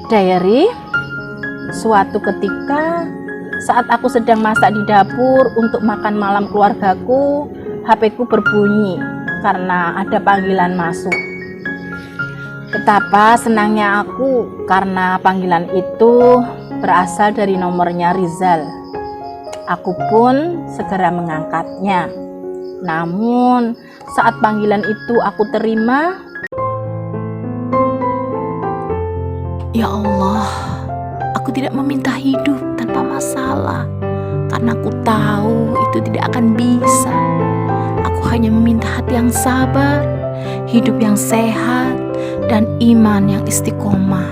Diary, suatu ketika saat aku sedang masak di dapur untuk makan malam keluargaku, HP-ku berbunyi karena ada panggilan masuk. Betapa senangnya aku karena panggilan itu berasal dari nomornya Rizal. Aku pun segera mengangkatnya. Namun saat panggilan itu aku terima, ya Allah, aku tidak meminta hidup tanpa masalah, karena aku tahu itu tidak akan bisa. Aku hanya meminta hati yang sabar, hidup yang sehat, dan iman yang istiqomah,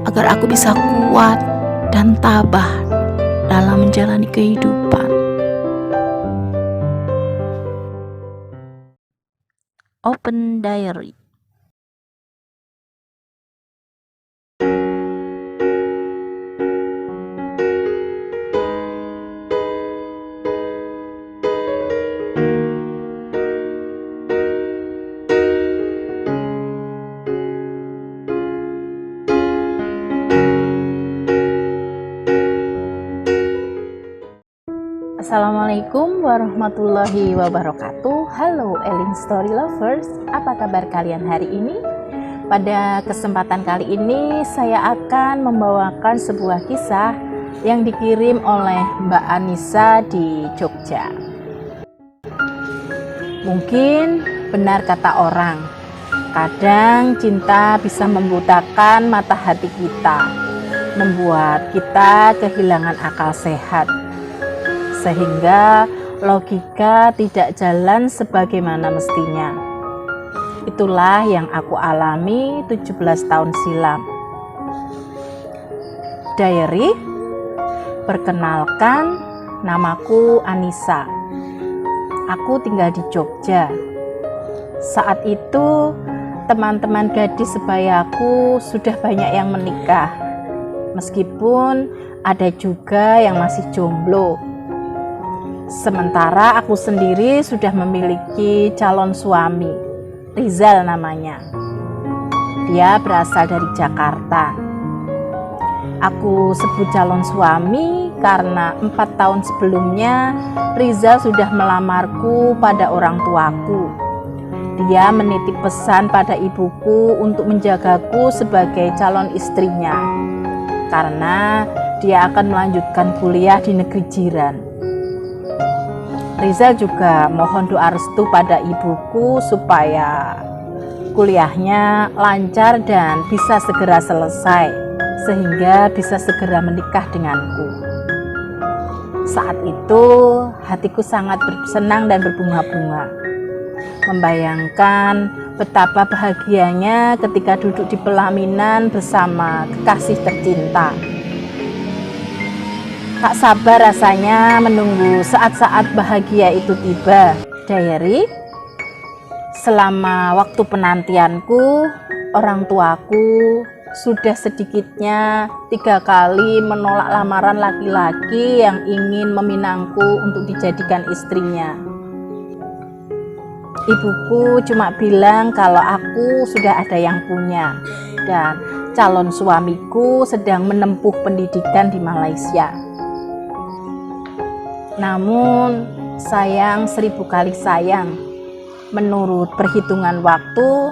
agar aku bisa kuat dan tabah dalam menjalani kehidupan. Open Diary. Assalamualaikum warahmatullahi wabarakatuh. Halo Elin Story Lovers, apa kabar kalian hari ini? Pada kesempatan kali ini saya akan membawakan sebuah kisah yang dikirim oleh Mbak Anissa di Jogja. Mungkin benar kata orang, kadang cinta bisa membutakan mata hati kita, membuat kita kehilangan akal sehat, sehingga logika tidak jalan sebagaimana mestinya. Itulah yang aku alami 17 tahun silam. Diary, perkenalkan, namaku Anissa. Aku tinggal di Jogja. Saat itu teman-teman gadis sebayaku sudah banyak yang menikah, meskipun ada juga yang masih jomblo. Sementara aku sendiri sudah memiliki calon suami, Rizal namanya. Dia berasal dari Jakarta. Aku sebut calon suami karena 4 tahun sebelumnya Rizal sudah melamarku pada orang tuaku. Dia menitip pesan pada ibuku untuk menjagaku sebagai calon istrinya, karena dia akan melanjutkan kuliah di negeri jiran. Rizal juga mohon doa restu pada ibuku supaya kuliahnya lancar dan bisa segera selesai, sehingga bisa segera menikah denganku. Saat itu hatiku sangat senang dan berbunga-bunga, membayangkan betapa bahagianya ketika duduk di pelaminan bersama kekasih tercinta. Tak sabar rasanya menunggu saat-saat bahagia itu tiba. Diary, selama waktu penantianku, orang tuaku sudah sedikitnya 3 kali menolak lamaran laki-laki yang ingin meminangku untuk dijadikan istrinya. Ibuku cuma bilang kalau aku sudah ada yang punya dan calon suamiku sedang menempuh pendidikan di Malaysia. Namun sayang 1000 kali sayang, menurut perhitungan waktu,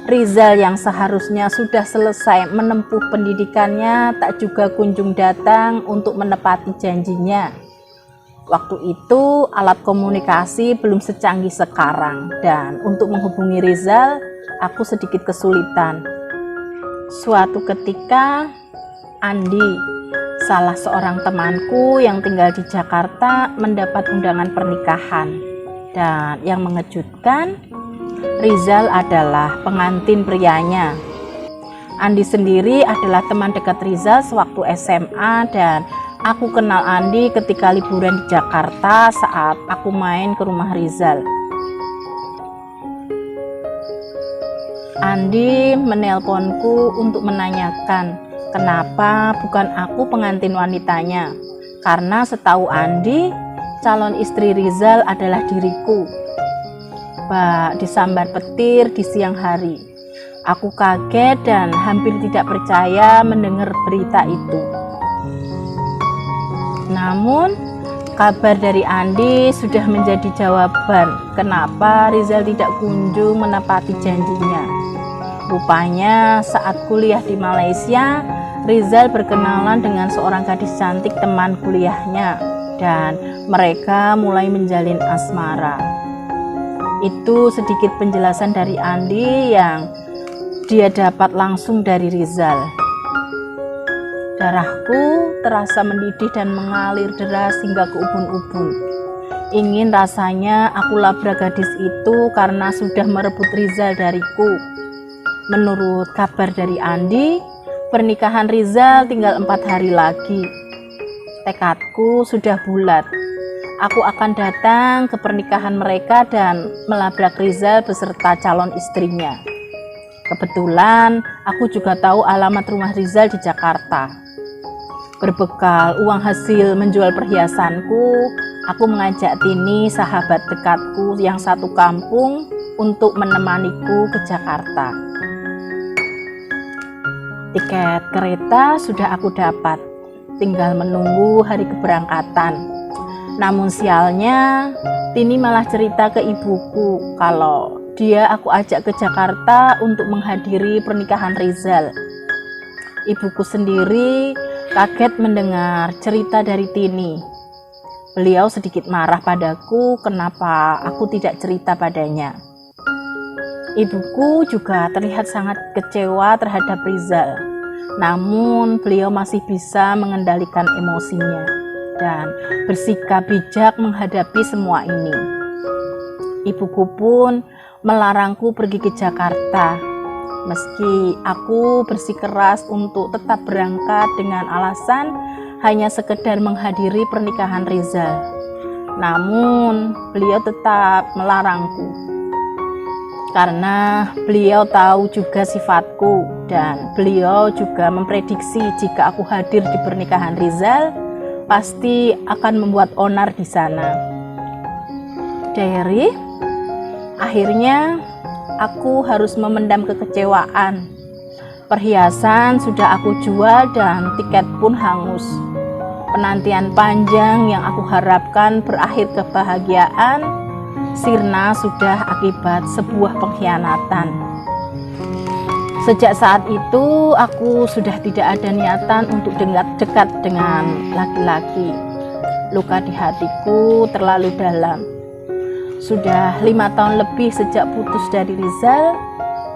Rizal yang seharusnya sudah selesai menempuh pendidikannya tak juga kunjung datang untuk menepati janjinya. Waktu itu alat komunikasi belum secanggih sekarang, dan untuk menghubungi Rizal aku sedikit kesulitan. Suatu ketika Andi, salah seorang temanku yang tinggal di Jakarta, mendapat undangan pernikahan. Dan yang mengejutkan, Rizal adalah pengantin prianya. Andi sendiri adalah teman dekat Rizal sewaktu SMA, dan aku kenal Andi ketika liburan di Jakarta saat aku main ke rumah Rizal. Andi menelponku untuk menanyakan kenapa bukan aku pengantin wanitanya, karena setahu Andi, calon istri Rizal adalah diriku. Bak disambar petir di siang hari, Aku kaget dan hampir tidak percaya mendengar berita itu. Namun, kabar dari Andi sudah menjadi jawaban kenapa Rizal tidak kunjung menepati janjinya. Rupanya saat kuliah di Malaysia, Rizal berkenalan dengan seorang gadis cantik teman kuliahnya dan mereka mulai menjalin asmara. Itu sedikit penjelasan dari Andi yang dia dapat langsung dari Rizal. Darahku terasa mendidih dan mengalir deras hingga ke ubun-ubun. Ingin rasanya aku labrak gadis itu karena sudah merebut Rizal dariku. Menurut kabar dari Andi, pernikahan Rizal tinggal 4 hari lagi. Tekadku sudah bulat. Aku akan datang ke pernikahan mereka dan melabrak Rizal beserta calon istrinya. Kebetulan aku juga tahu alamat rumah Rizal di Jakarta. Berbekal uang hasil menjual perhiasanku, aku mengajak Tini, sahabat dekatku yang satu kampung, untuk menemaniku ke Jakarta. Tiket kereta sudah aku dapat, tinggal menunggu hari keberangkatan. Namun sialnya, Tini malah cerita ke ibuku kalau dia aku ajak ke Jakarta untuk menghadiri pernikahan Rizal. Ibuku sendiri kaget mendengar cerita dari Tini. Beliau sedikit marah padaku kenapa aku tidak cerita padanya. Ibuku juga terlihat sangat kecewa terhadap Rizal. Namun beliau masih bisa mengendalikan emosinya dan bersikap bijak menghadapi semua ini. Ibuku pun melarangku pergi ke Jakarta, meski aku bersikeras untuk tetap berangkat dengan alasan hanya sekedar menghadiri pernikahan Rizal. Namun beliau tetap melarangku karena beliau tahu juga sifatku dan beliau juga memprediksi jika aku hadir di pernikahan Rizal pasti akan membuat onar di sana. Diary, akhirnya aku harus memendam kekecewaan. Perhiasan sudah aku jual dan tiket pun hangus. Penantian panjang yang aku harapkan berakhir kebahagiaan sirna sudah akibat sebuah pengkhianatan. Sejak saat itu aku sudah tidak ada niatan untuk dekat dengan laki-laki. Luka di hatiku terlalu dalam. Sudah 5 tahun lebih sejak putus dari Rizal,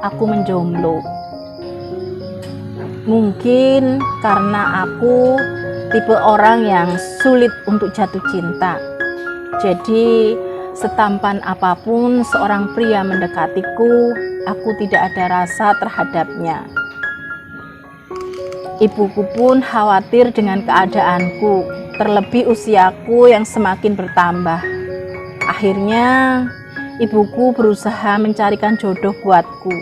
aku menjomblo. Mungkin karena aku tipe orang yang sulit untuk jatuh cinta. Jadi setampan apapun seorang pria mendekatiku, aku tidak ada rasa terhadapnya. Ibuku pun khawatir dengan keadaanku, terlebih usiaku yang semakin bertambah. Akhirnya, ibuku berusaha mencarikan jodoh buatku.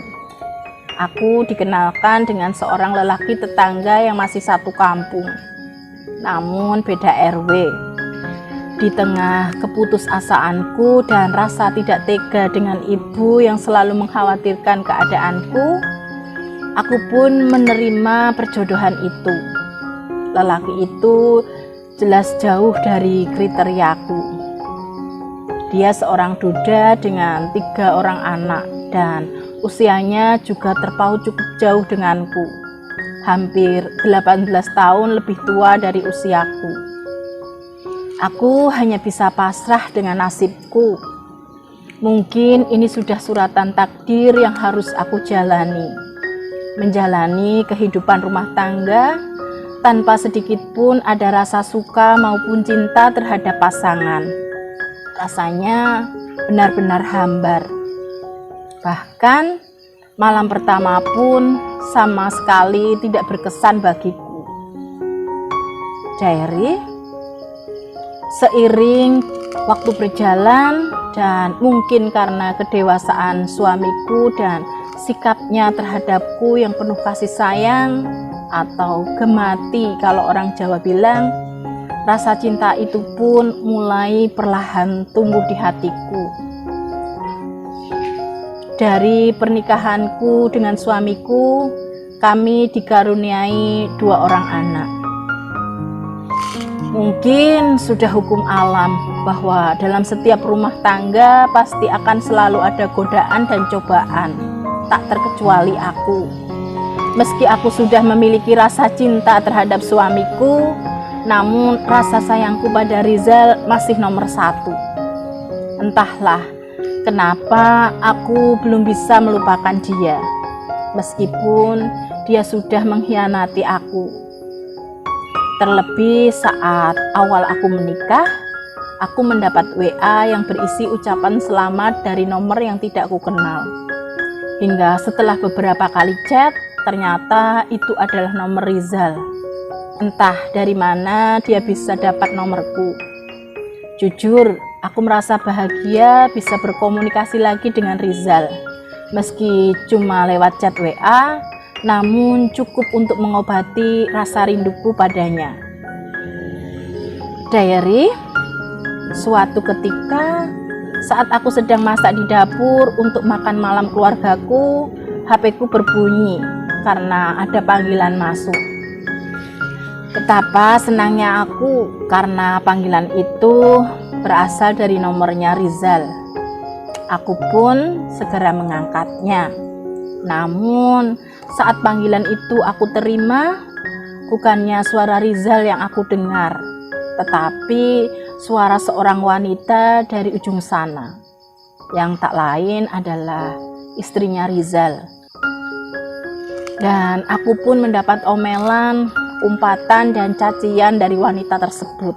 Aku dikenalkan dengan seorang lelaki tetangga yang masih satu kampung, namun beda RW. Di tengah keputusasaanku dan rasa tidak tega dengan ibu yang selalu mengkhawatirkan keadaanku, aku pun menerima perjodohan itu. Lelaki itu jelas jauh dari kriteriaku. Dia seorang duda dengan 3 orang anak dan usianya juga terpaut cukup jauh denganku. Hampir 18 tahun lebih tua dari usiaku. Aku hanya bisa pasrah dengan nasibku. Mungkin ini sudah suratan takdir yang harus aku jalani. Menjalani kehidupan rumah tangga tanpa sedikit pun ada rasa suka maupun cinta terhadap pasangan. Rasanya benar-benar hambar. Bahkan malam pertama pun sama sekali tidak berkesan bagiku. Diary, seiring waktu berjalan dan mungkin karena kedewasaan suamiku dan sikapnya terhadapku yang penuh kasih sayang atau gemati kalau orang Jawa bilang, rasa cinta itu pun mulai perlahan tumbuh di hatiku. Dari pernikahanku dengan suamiku, kami dikaruniai 2 orang anak. Mungkin sudah hukum alam bahwa dalam setiap rumah tangga pasti akan selalu ada godaan dan cobaan, tak terkecuali aku. Meski aku sudah memiliki rasa cinta terhadap suamiku, namun rasa sayangku pada Rizal masih nomor 1. Entahlah kenapa aku belum bisa melupakan dia, meskipun dia sudah mengkhianati aku. Terlebih saat awal aku menikah, aku mendapat WA yang berisi ucapan selamat dari nomor yang tidak aku kenal. Hingga setelah beberapa kali chat, ternyata itu adalah nomor Rizal. Entah dari mana dia bisa dapat nomorku. Jujur, aku merasa bahagia bisa berkomunikasi lagi dengan Rizal. Meski cuma lewat chat WA, namun cukup untuk mengobati rasa rinduku padanya. Diary, suatu ketika saat aku sedang masak di dapur untuk makan malam keluargaku, HP-ku berbunyi karena ada panggilan masuk. Betapa senangnya aku karena panggilan itu berasal dari nomornya Rizal. Aku pun segera mengangkatnya. Namun saat panggilan itu aku terima, bukannya suara Rizal yang aku dengar, tetapi suara seorang wanita dari ujung sana, yang tak lain adalah istrinya Rizal. Dan aku pun mendapat omelan, umpatan, dan cacian dari wanita tersebut.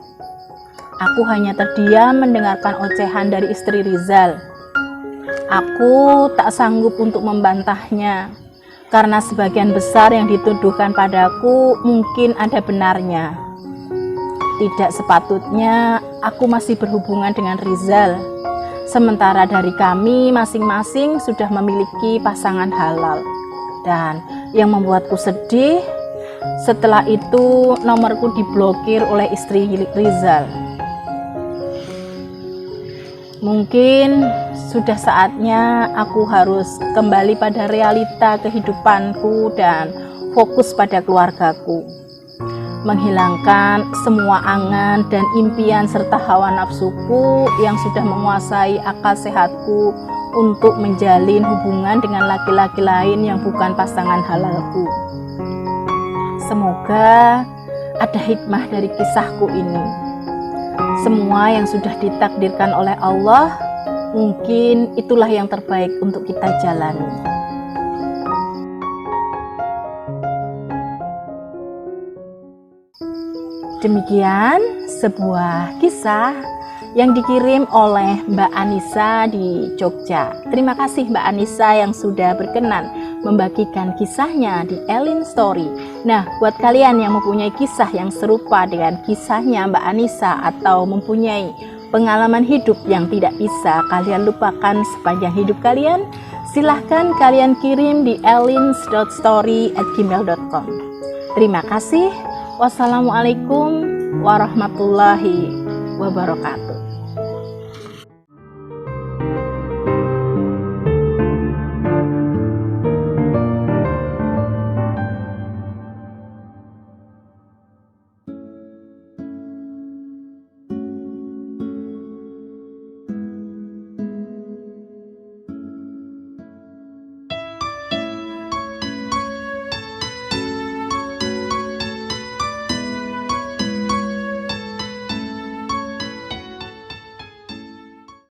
Aku hanya terdiam mendengarkan ocehan dari istri Rizal. Aku tak sanggup untuk membantahnya, karena sebagian besar yang dituduhkan padaku mungkin ada benarnya. Tidak sepatutnya aku masih berhubungan dengan Rizal, sementara dari kami masing-masing sudah memiliki pasangan halal. Dan yang membuatku sedih, setelah itu nomorku diblokir oleh istri Rizal. Mungkin sudah saatnya aku harus kembali pada realita kehidupanku dan fokus pada keluargaku. Menghilangkan semua angan dan impian serta hawa nafsuku yang sudah menguasai akal sehatku untuk menjalin hubungan dengan laki-laki lain yang bukan pasangan halalku. Semoga ada hikmah dari kisahku ini. Semua yang sudah ditakdirkan oleh Allah, mungkin itulah yang terbaik untuk kita jalani. Demikian sebuah kisah yang dikirim oleh Mbak Anissa di Jogja. Terima kasih Mbak Anissa yang sudah berkenan membagikan kisahnya di Elin Story. Nah, buat kalian yang mempunyai kisah yang serupa dengan kisahnya Mbak Anissa atau mempunyai pengalaman hidup yang tidak bisa kalian lupakan sepanjang hidup kalian, silahkan kalian kirim di elins.story@gmail.com. Terima kasih. Wassalamualaikum warahmatullahi wabarakatuh.